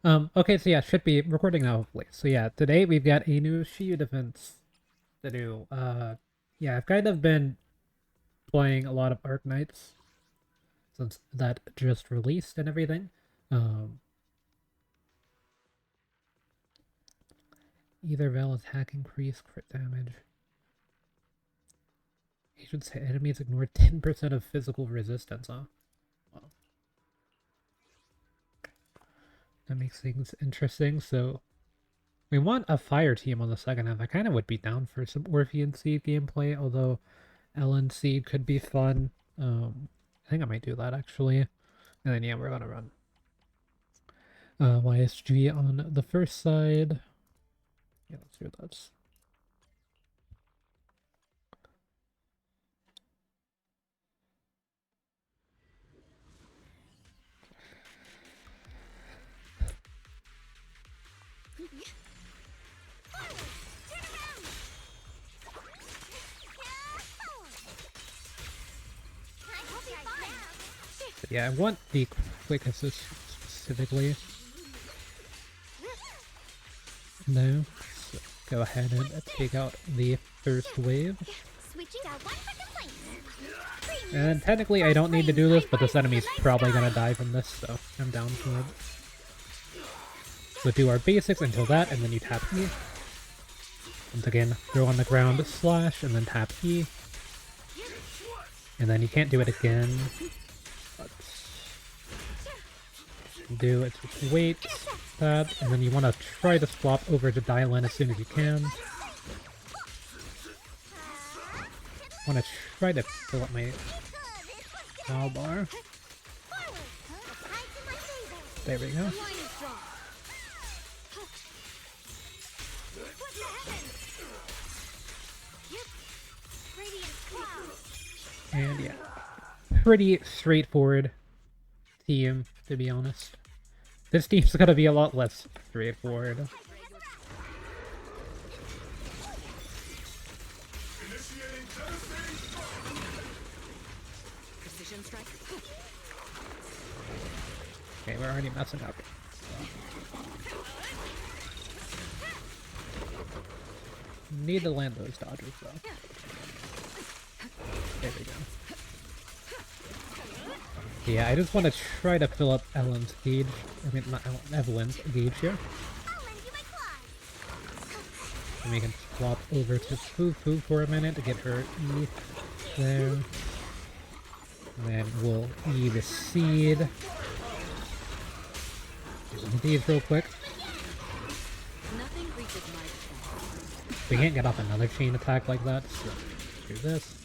Okay, so yeah, should be recording now, hopefully. So yeah, today we've got a new Shiyu Defense to do. Yeah, I've kind of been playing a lot of Arknights since that just released and everything. Um, Either Val attack increase, crit damage. Agents hit enemies ignore 10% of physical resistance, huh? Well, that makes things interesting, so... We want a fire team on the second half. I kind of would be down for some Orphean Seed gameplay, although Ellen Seed could be fun. I think I might do that actually. And then yeah, we're gonna run YSG on the first side. Yeah, let's do that. But yeah, I want the quick assist specifically. No, so go ahead and take out the first wave. And technically I don't need to do this, but this enemy's probably gonna die from this, so I'm down for it. So do our basics until that, and then you tap E. Once again, throw on the ground, slash, and then tap E. And then you can't do it again. But do it, just wait, that, and then you want to try to swap over to dial in as soon as you can. Want to try to fill up my power bar. There we go. And yeah, pretty straightforward team, to be honest. This team's gonna be a lot less straightforward. Okay, we're already messing up. Need to land those dodgers though. There we go. Yeah, I just want to try to fill up Ellen's gauge. I mean, not Evelyn's gauge here. And we can swap over to Fufu for a minute to get her E there. And then we'll E the seed. Do some these real quick. We can't get off another chain attack like that, so do this.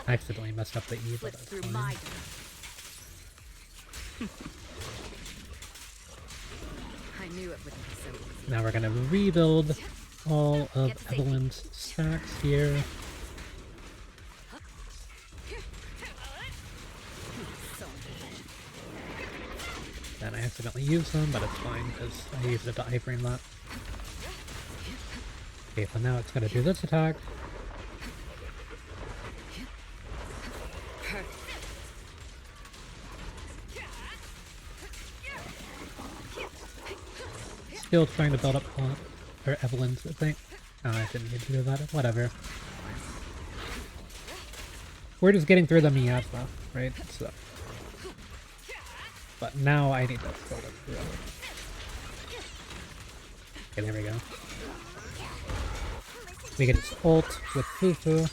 I accidentally messed up the E, but that's fine. I knew it wouldn't be so easy. Now we're gonna rebuild all of Evelyn's stacks here. Then I accidentally used them, but it's fine because I used it to iframe that. Okay, so now it's gonna do this attack. Still trying to build up or Evelyn's, I think. Oh, I didn't need to do that. Whatever. We're just getting through the miasma, right? So. But now I need to build it through. Okay, there we go. We get its ult with Fufu.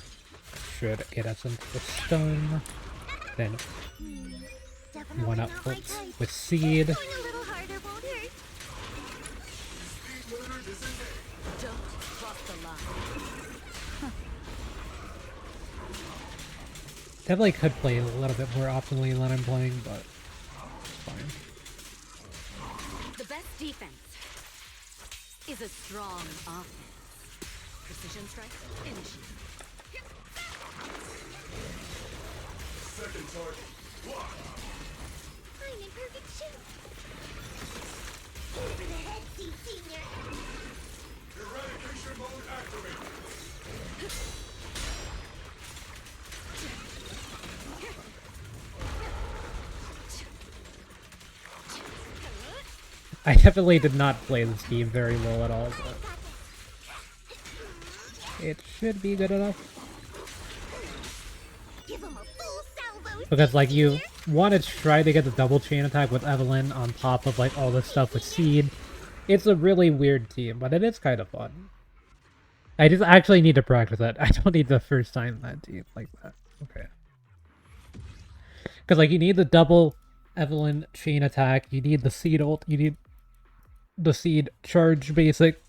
Should get us into the stun. Then you want to ult with Seed. Definitely could play a little bit more optimally than I'm playing, but it's fine. The best defense is a strong offense. Precision strike, initiate. Second target, block. I'm in perfect shape. Over the head, senior. Eradication mode activated. I definitely did not play this team very well at all, but it should be good enough. Give 'em a full salvo. Because, like, you want to try to get the double chain attack with Evelyn on top of, like, all this stuff with Seed. It's a really weird team, but it is kind of fun. I just actually need to practice it. I don't need the first time that team like that. Okay. Because, like, you need the double Evelyn chain attack, you need the Seed ult, you need the Seed charge basic,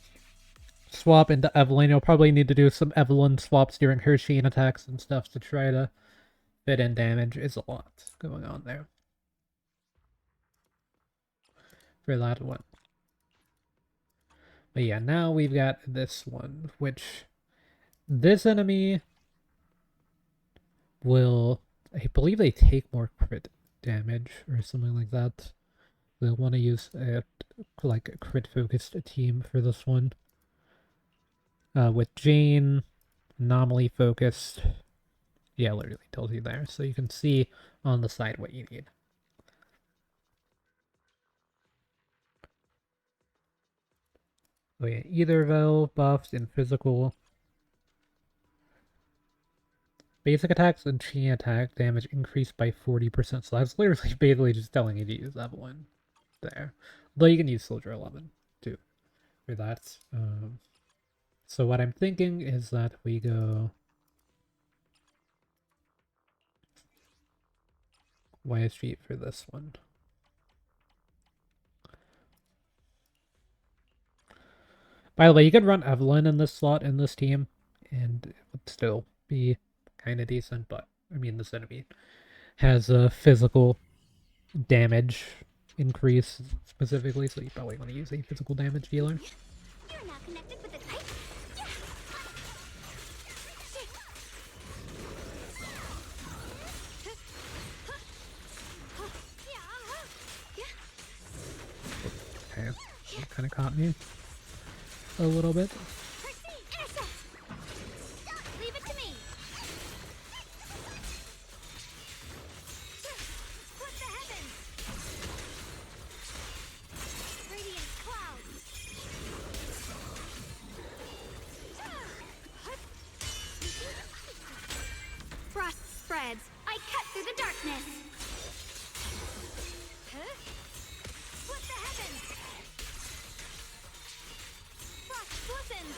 swap into Evelyn. You'll probably need to do some Evelyn swaps during her chain attacks and stuff to try to fit in damage. Is a lot going on there for that one. But yeah, now we've got this one, which this enemy will, I believe they take more crit damage or something like that. We'll want to use a like a crit focused team for this one. With Jane, anomaly focused. Yeah, literally tells you there, so you can see on the side what you need. Oh yeah, either though buffs in physical. Basic attacks and chain attack damage increased by 40%, so that's literally basically just telling you to use Evelyn there. Though you can use Soldier 11 too for that. So what I'm thinking is that we go YSG for this one. By the way, you could run Evelyn in this slot in this team, and it would still be kind of decent, but I mean, this enemy has a physical damage increase specifically, so you probably want to use a physical damage dealer. You're now connected with the knight. Okay, that kind of caught me a little bit. Leave it to me. What the heavens? Radiant clouds. Frost spreads. I cut through the darkness. Huh? What the heavens? Frost glistens.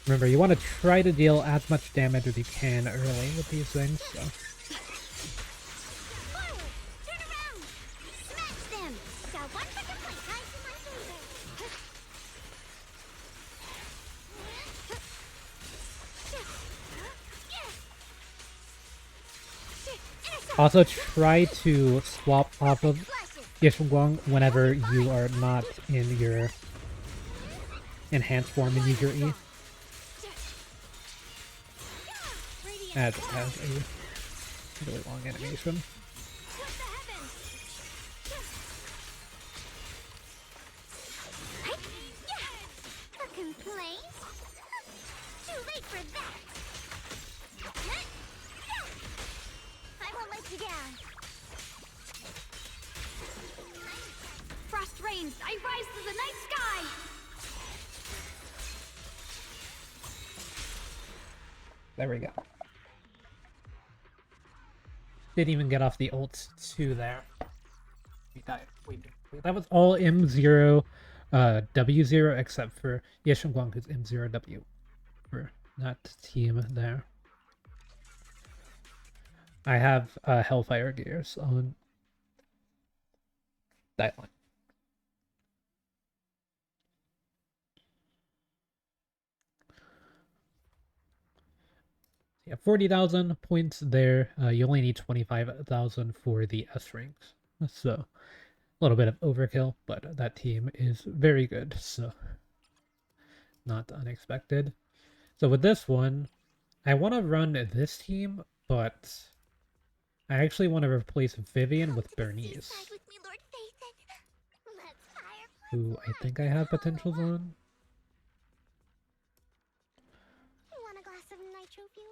Remember, you want to try to deal as much damage as you can early with these things, so. Forward! Turn around! Smash them! Got one for complete. Time for my favor. Also, try to swap off of Yeshunguang whenever you are not in your enhanced form and use your E. That has a really long animation. A complaint? Too late for that. I won't let you down. Frost rains, I rise to the night sky! There we go. Didn't even get off the ult 2 there. We died. Wait, that was all M0, W0 except for Yeshunguang, who's M0W for that team there. I have Hellfire Gears on that line. Yeah, 40,000 points there. You only need 25,000 for the S ranks. So, a little bit of overkill, but that team is very good, so not unexpected. So with this one, I want to run this team, but I actually want to replace Vivian with Bernice, Side with me, Lord Phaethon. Let's fire. who I think I have potentials on. You want a glass of nitro fuel?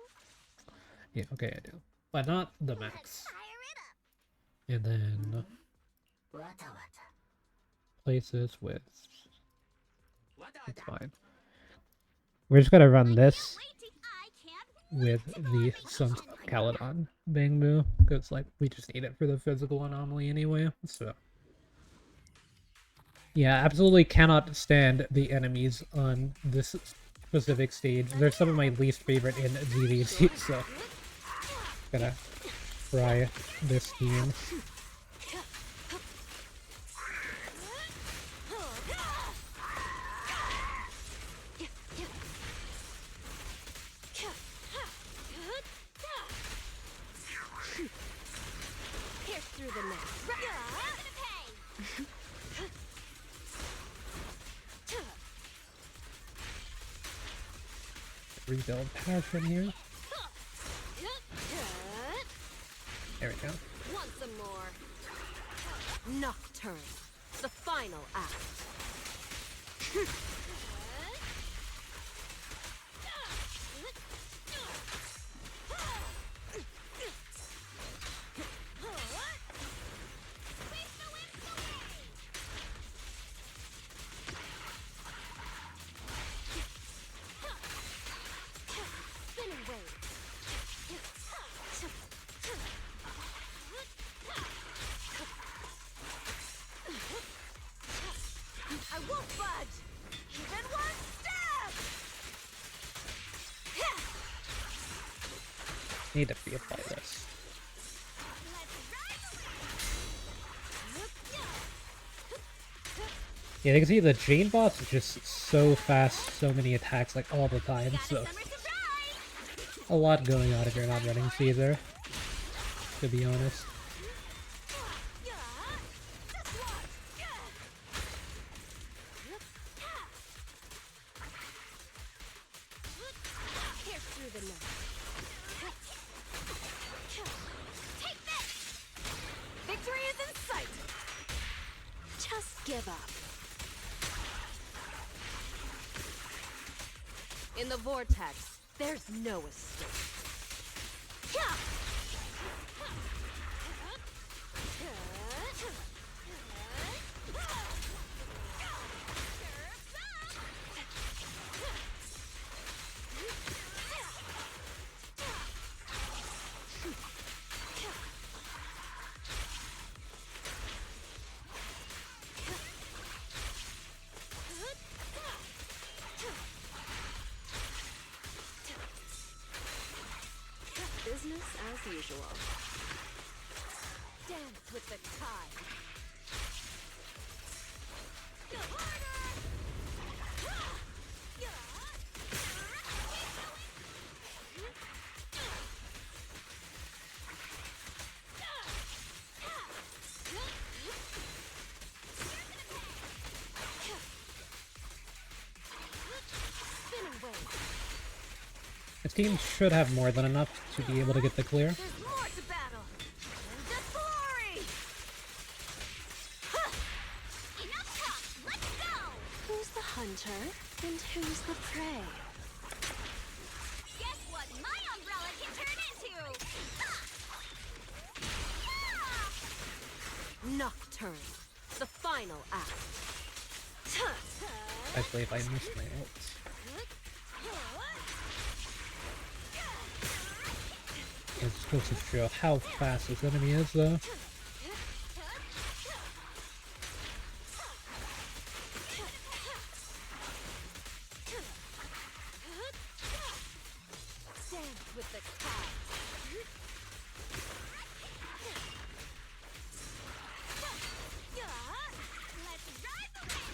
Yeah, okay, I do. But not the max. Let's fire it up. And then places with... It's fine. We're just gonna run this with the Sons of Caledon Bangbu, because like we just need it for the physical anomaly anyway, so... Yeah, absolutely cannot stand the enemies on this specific stage. They're some of my least favorite in GVC, so... Gonna try this team. Through the net. Rebuild passion here. There we go. Want some more? Nocturne, the final act. I won't budge! Even one step! Need to apply this. Yeah, you can see the Jane bot's just so fast, so many attacks like all the time, so a lot going on if you're not running Caesar, to be honest. Victory is in sight! Just give up. In the vortex, there's no escape. Business as usual. Dance with the tide. This team should have more than enough to be able to get the clear. There's more to battle. And the glory. Enough talk. Let's go. Who's the hunter and who's the prey? Guess what my umbrella can turn into? Nocturne, the final act. Especially if I miss my ult. It just goes to show how fast this enemy is, though. Dance with the tide. Let's ride the wave.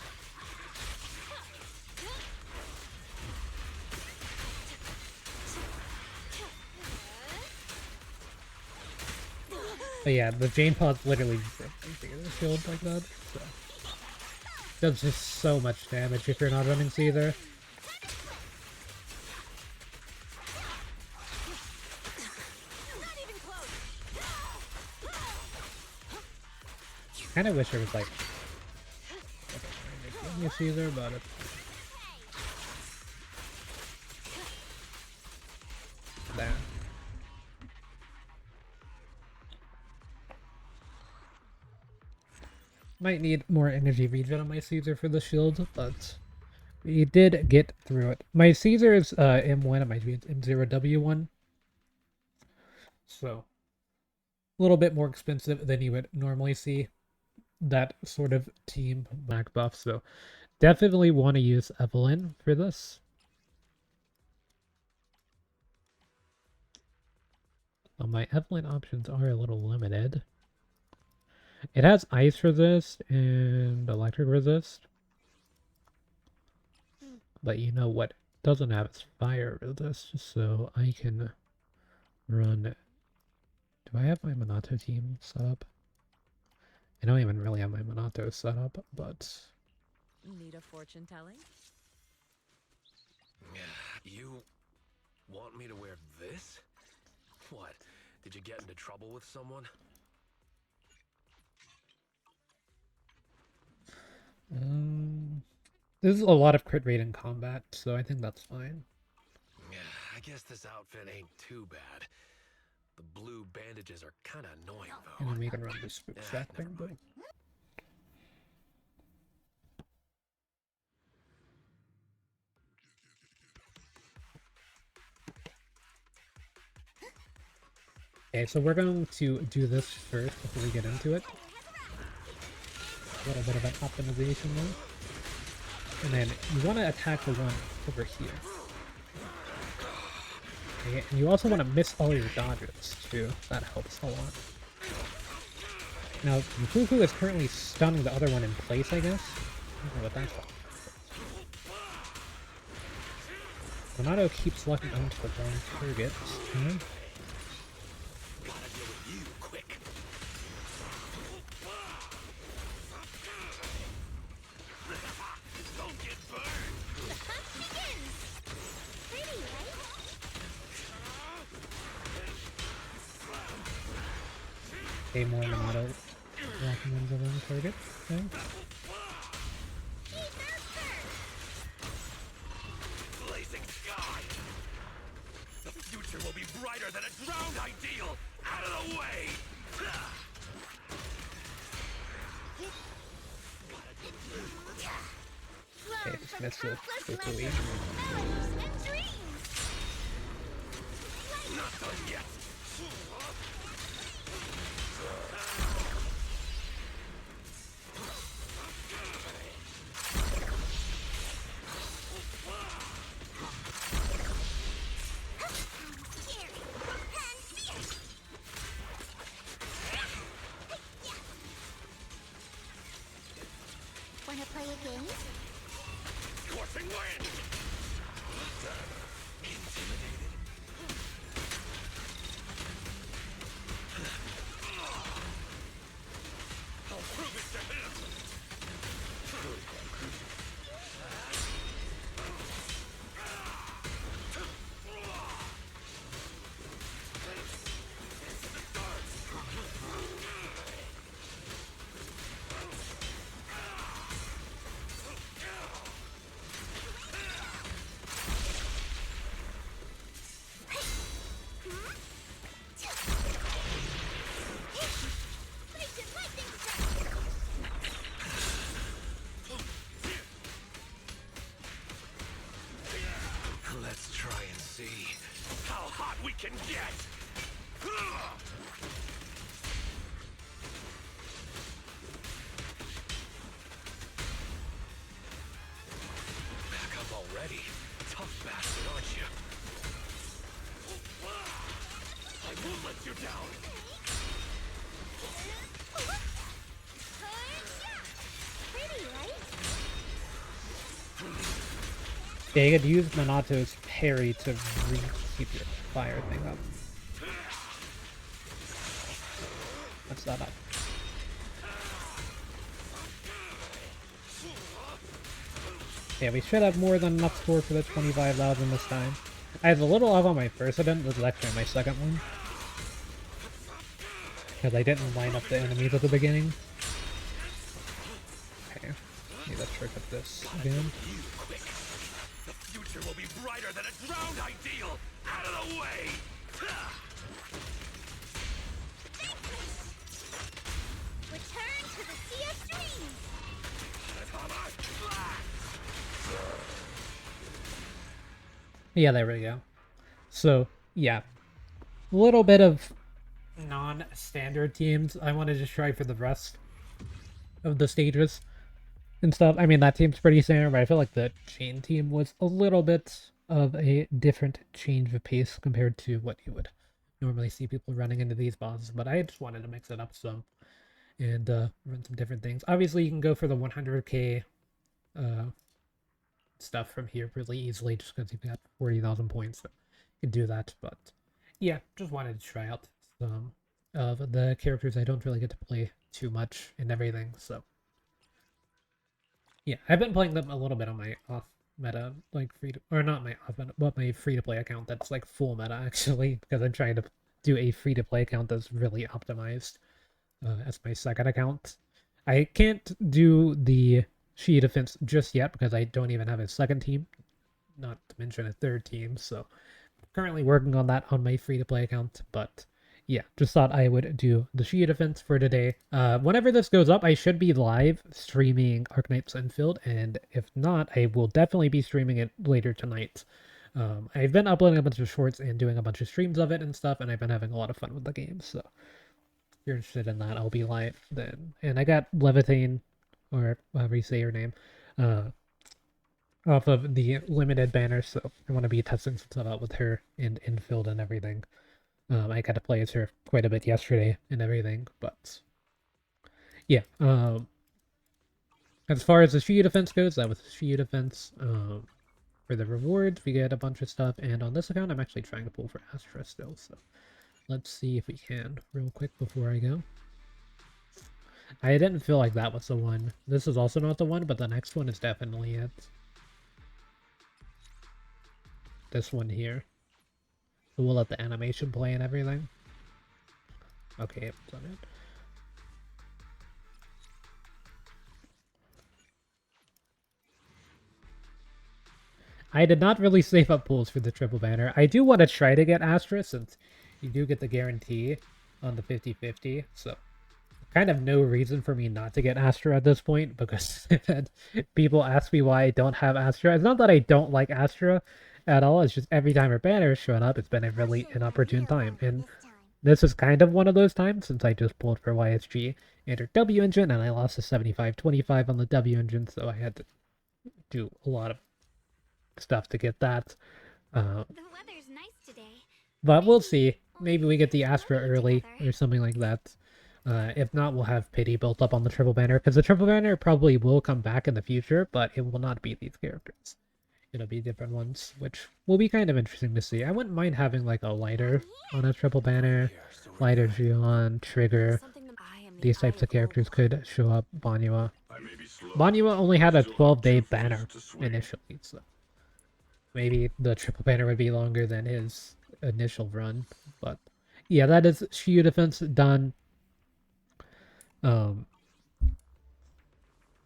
But yeah, the Jane pod's literally bigger shield like that, so does just so much damage if you're not running Caesar. Kinda wish there was like a Caesar, but it's there. Might need more energy regen on my Caesar for the shield, but we did get through it. My Caesar is M1 and my M0W1. So, a little bit more expensive than you would normally see that sort of team back buff. So, definitely want to use Evelyn for this. Well, my Evelyn options are a little limited. It has ice resist and electric resist. But you know what doesn't have is fire resist, so I can run... Do I have my Minato team set up? I don't even really have my Minato set up, but... Need a fortune telling? You want me to wear this? What? Did you get into trouble with someone? This is a lot of crit rate in combat, so I think that's fine. I guess this outfit ain't too bad. The blue bandages are kind of annoying, though. And then we can run this stack thing, but... Okay, so we're going to do this first before we get into it. A little bit of an optimization there. And then you want to attack the one over here. Okay, and you also want to miss all your dodges, too. That helps a lot. Now, Fufu is currently stunning the other one in place, I guess. I don't know what that's about. Renato keeps locking onto the wrong target. Okay, more Renato locking onto the wrong target. Okay. Blazing sky! The future will be brighter than a drowned ideal! Out of the way! Okay, dismiss it quickly. Not done yet! Wanna play a game? Scorching wind! Intimidated? I'll prove it to him! Let's try and see how hot we can get! Back up already? Tough bastard, aren't you? I won't let you down! Pretty, right? Yeah, you could use Minato's parry to keep your fire thing up. That's that up. Yeah, we should have more than enough score for the 25,000 this time. I had a little off on my first event, this is actually my second one. Because I didn't line up the enemies at the beginning. Okay, need to trick up this again. The future will be brighter than a drowned ideal! Out of the way! Return to the Sea of Dreams! Yeah, there we go. So, yeah. A little bit of non-standard teams I wanted to try for the rest of the stages and stuff. I mean, that team's pretty standard, but I feel like the chain team was a little bit of a different change of pace compared to what you would normally see people running into these bosses. But I just wanted to mix it up some and run some different things. Obviously, you can go for the 100k stuff from here really easily just because you've got 40,000 points. So you can do that. But yeah, just wanted to try out some of the characters I don't really get to play too much and everything. So yeah, I've been playing them a little bit on my off meta, like free to, or not my off meta, but my free to play account that's like full meta actually, because I'm trying to do a free to play account that's really optimized as my second account. I can't do the Shiyu Defense just yet because I don't even have a second team, not to mention a third team. So currently working on that on my free to play account, but yeah, just thought I would do the Shiyu Defense for today. Whenever this goes up, I should be live streaming Arknights Endfield, and if not, I will definitely be streaming it later tonight. I've been uploading a bunch of shorts and doing a bunch of streams of it and stuff, and I've been having a lot of fun with the game, so if you're interested in that, I'll be live then. And I got Levitane, or however you say her name, off of the limited banner, so I want to be testing some stuff out with her in Endfield and everything. I got to play as her quite a bit yesterday and everything, but yeah. As far as the Shiyu Defense goes, that was the Shiyu Defense. For the rewards, we get a bunch of stuff, and on this account, I'm actually trying to pull for Astra still, so let's see if we can real quick before I go. I didn't feel like that was the one. This is also not the one, but the next one is definitely it. This one here. So we'll let the animation play and everything. Okay, it's on it. I did not really save up pools for the triple banner. I do want to try to get Astra since you do get the guarantee on the 50-50. So kind of no reason for me not to get Astra at this point because people ask me why I don't have Astra. It's not that I don't like Astra at all. It's just every time her banner has shown up, it's been a really inopportune time. And this is kind of one of those times since I just pulled for YSG and her W engine and I lost a 75-25 on the W engine, so I had to do a lot of stuff to get that. The weather's nice today. But we'll see. Maybe we get the Astra early or something like that. If not, we'll have pity built up on the triple banner because the triple banner probably will come back in the future, but it will not be these characters. It'll be different ones, which will be kind of interesting to see. I wouldn't mind having like a lighter on a triple banner, lighter Juon, Trigger. These types of characters could show up. Banyua. Banyua only had a 12-day banner initially, so maybe the triple banner would be longer than his initial run. But yeah, that is Shiyu Defense done.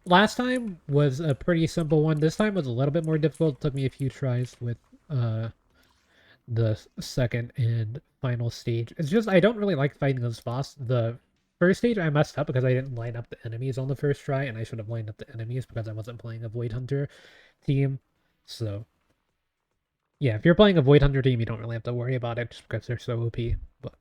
Last time was a pretty simple one. This time was a little bit more difficult. It took me a few tries with the second and final stage. It's just I don't really like fighting this boss. The first stage I messed up because I didn't line up the enemies on the first try, and I should have lined up the enemies because I wasn't playing a Void Hunter team. So yeah, if you're playing a Void Hunter team, you don't really have to worry about it just because they're so OP. But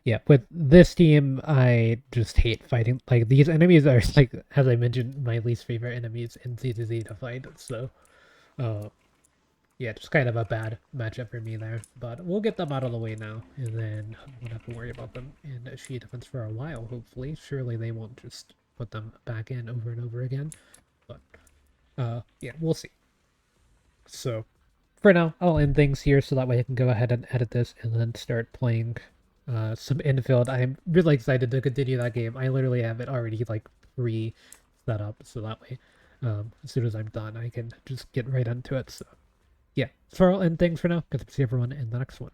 yeah, with this team, I just hate fighting. Like, these enemies are, like, as I mentioned, my least favorite enemies in ZZZ to fight. So, yeah, just kind of a bad matchup for me there. But we'll get them out of the way now, and then I won't have to worry about them in Shiyu Defense for a while, hopefully. Surely they won't just put them back in over and over again. But, yeah, we'll see. So for now, I'll end things here so that way I can go ahead and edit this and then start playing some Endfield. I'm really excited to continue that game. I literally have it already like pre-set up, so that way as soon as I'm done, I can just get right into it. So yeah, so I'll end things for now. Good to see everyone in the next one.